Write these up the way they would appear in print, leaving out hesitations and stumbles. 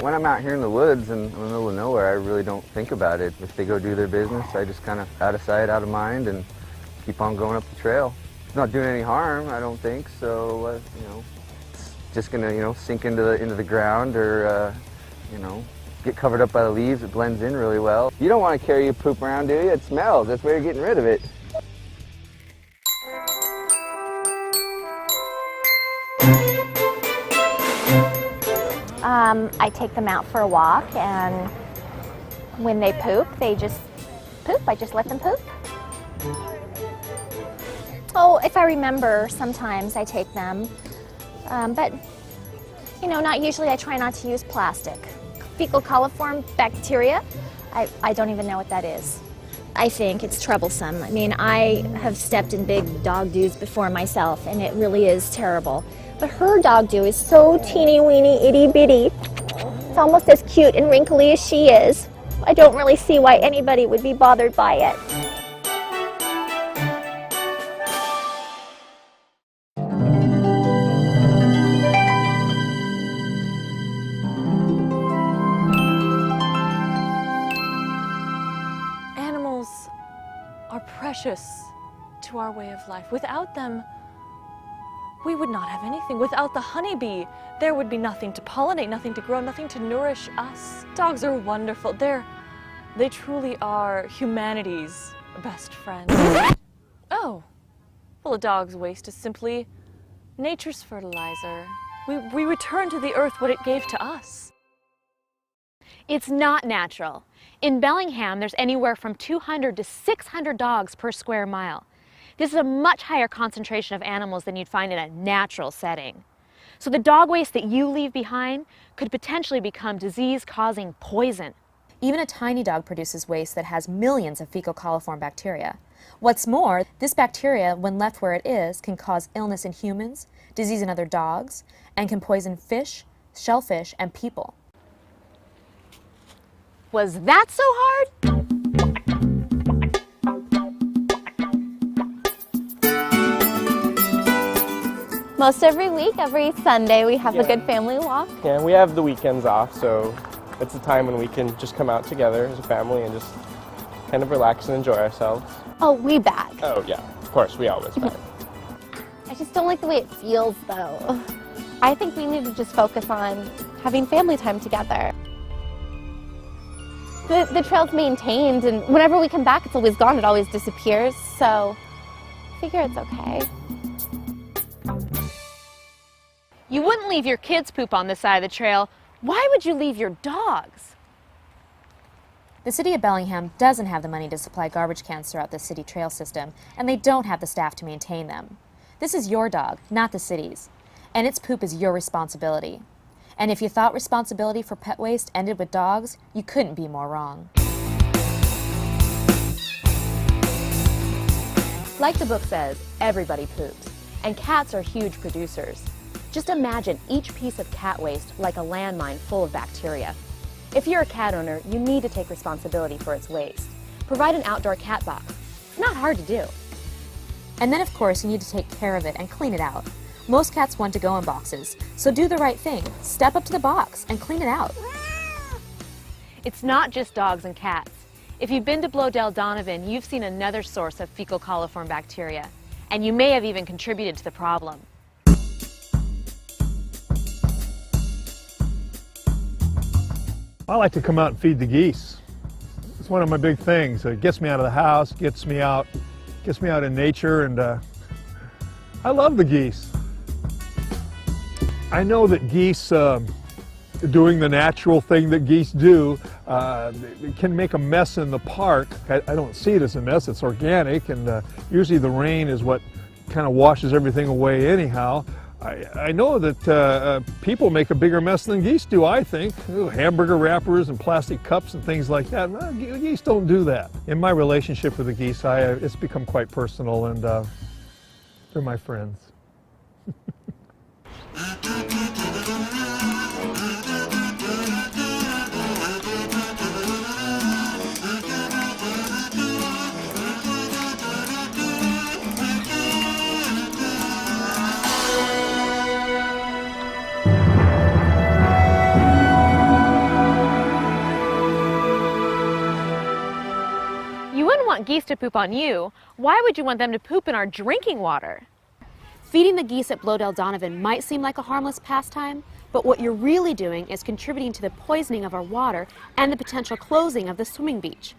When I'm out here in the woods and in the middle of nowhere, I really don't think about it. If they go do their business, I just kind of out of sight, out of mind, and keep on going up the trail. It's not doing any harm, I don't think, so, you know, it's just gonna, you know, sink into the ground or, you know, get covered up by the leaves. It blends in really well. You don't want to carry your poop around, do you? It smells. That's why you're getting rid of it. I take them out for a walk, and when they poop, they just poop. I just let them poop. Oh, if I remember, sometimes I take them, but you know, not usually. I try not to use plastic. Fecal coliform bacteria, I don't even know what that is. I think it's troublesome. I mean, I have stepped in big dog doos before myself, and it really is terrible. But her dog do is so teeny weeny, itty bitty. It's almost as cute and wrinkly as she is. I don't really see why anybody would be bothered by it. Animals are precious to our way of life. Without them, we would not have anything. Without the honeybee, there would be nothing to pollinate, nothing to grow, nothing to nourish us. Dogs are wonderful. They truly are humanity's best friend. Oh, well, a dog's waste is simply nature's fertilizer. We return to the earth what it gave to us. It's not natural. In Bellingham, there's anywhere from 200 to 600 dogs per square mile. This is a much higher concentration of animals than you'd find in a natural setting. So the dog waste that you leave behind could potentially become disease-causing poison. Even a tiny dog produces waste that has millions of fecal coliform bacteria. What's more, this bacteria, when left where it is, can cause illness in humans, disease in other dogs, and can poison fish, shellfish, and people. Was that so hard? Most every week, every Sunday, we have a good family walk. Yeah, we have the weekends off, so it's a time when we can just come out together as a family and just kind of relax and enjoy ourselves. Oh, we bag. Oh yeah, of course, we always bag. I just don't like the way it feels, though. I think we need to just focus on having family time together. The trail's maintained, and whenever we come back, it's always gone. It always disappears, so I figure it's okay. You wouldn't leave your kids' poop on the side of the trail. Why would you leave your dogs? The city of Bellingham doesn't have the money to supply garbage cans throughout the city trail system, and they don't have the staff to maintain them. This is your dog, not the city's, and its poop is your responsibility. And if you thought responsibility for pet waste ended with dogs, you couldn't be more wrong. Like the book says, everybody poops, and cats are huge producers. Just imagine each piece of cat waste like a landmine full of bacteria. If you're a cat owner, you need to take responsibility for its waste. Provide an outdoor cat box. It's not hard to do. And then, of course, you need to take care of it and clean it out. Most cats want to go in boxes, so do the right thing. Step up to the box and clean it out. It's not just dogs and cats. If you've been to Blodell Donovan, you've seen another source of fecal coliform bacteria, and you may have even contributed to the problem. I like to come out and feed the geese. It's one of my big things. It gets me out of the house, gets me out in nature, and I love the geese. I know that geese doing the natural thing that geese do can make a mess in the park. I don't see it as a mess, it's organic, and usually the rain is what kind of washes everything away anyhow. I know that people make a bigger mess than geese do, I think. Ooh, hamburger wrappers and plastic cups and things like that. Well, geese don't do that. In my relationship with the geese, it's become quite personal, and they're my friends. want geese to poop on you, why would you want them to poop in our drinking water? Feeding the geese at Blodell Donovan might seem like a harmless pastime, but what you're really doing is contributing to the poisoning of our water and the potential closing of the swimming beach.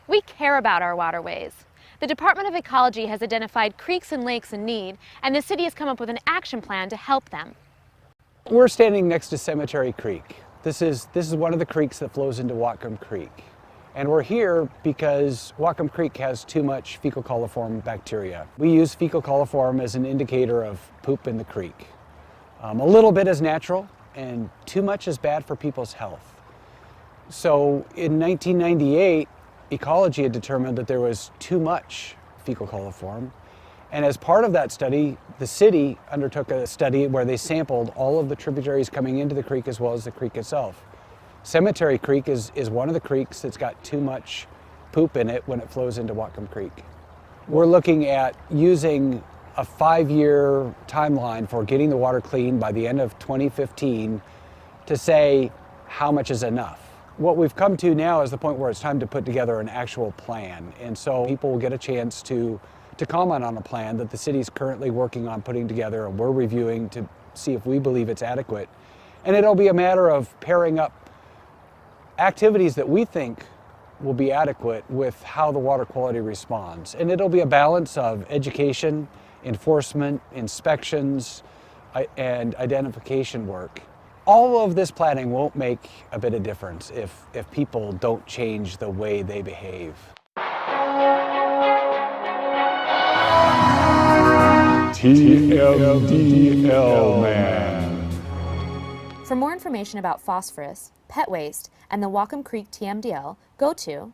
We care about our waterways. The Department of Ecology has identified creeks and lakes in need, and the city has come up with an action plan to help them. We're standing next to Cemetery Creek. This is one of the creeks that flows into Whatcom Creek. And we're here because Whatcom Creek has too much fecal coliform bacteria. We use fecal coliform as an indicator of poop in the creek. A little bit is natural, and too much is bad for people's health. So in 1998, Ecology had determined that there was too much fecal coliform. And as part of that study, the city undertook a study where they sampled all of the tributaries coming into the creek as well as the creek itself. Cemetery Creek is one of the creeks that's got too much poop in it when it flows into Whatcom Creek. We're looking at using a 5-year timeline for getting the water clean by the end of 2015 to say how much is enough. What we've come to now is the point where it's time to put together an actual plan. And so people will get a chance to comment on a plan that the city's currently working on putting together and we're reviewing to see if we believe it's adequate. And it'll be a matter of pairing up activities that we think will be adequate with how the water quality responds. And it'll be a balance of education, enforcement, inspections, and identification work. All of this planning won't make a bit of difference if people don't change the way they behave. TMDL man. For more information about phosphorus, pet waste, and the Whatcom Creek TMDL, go to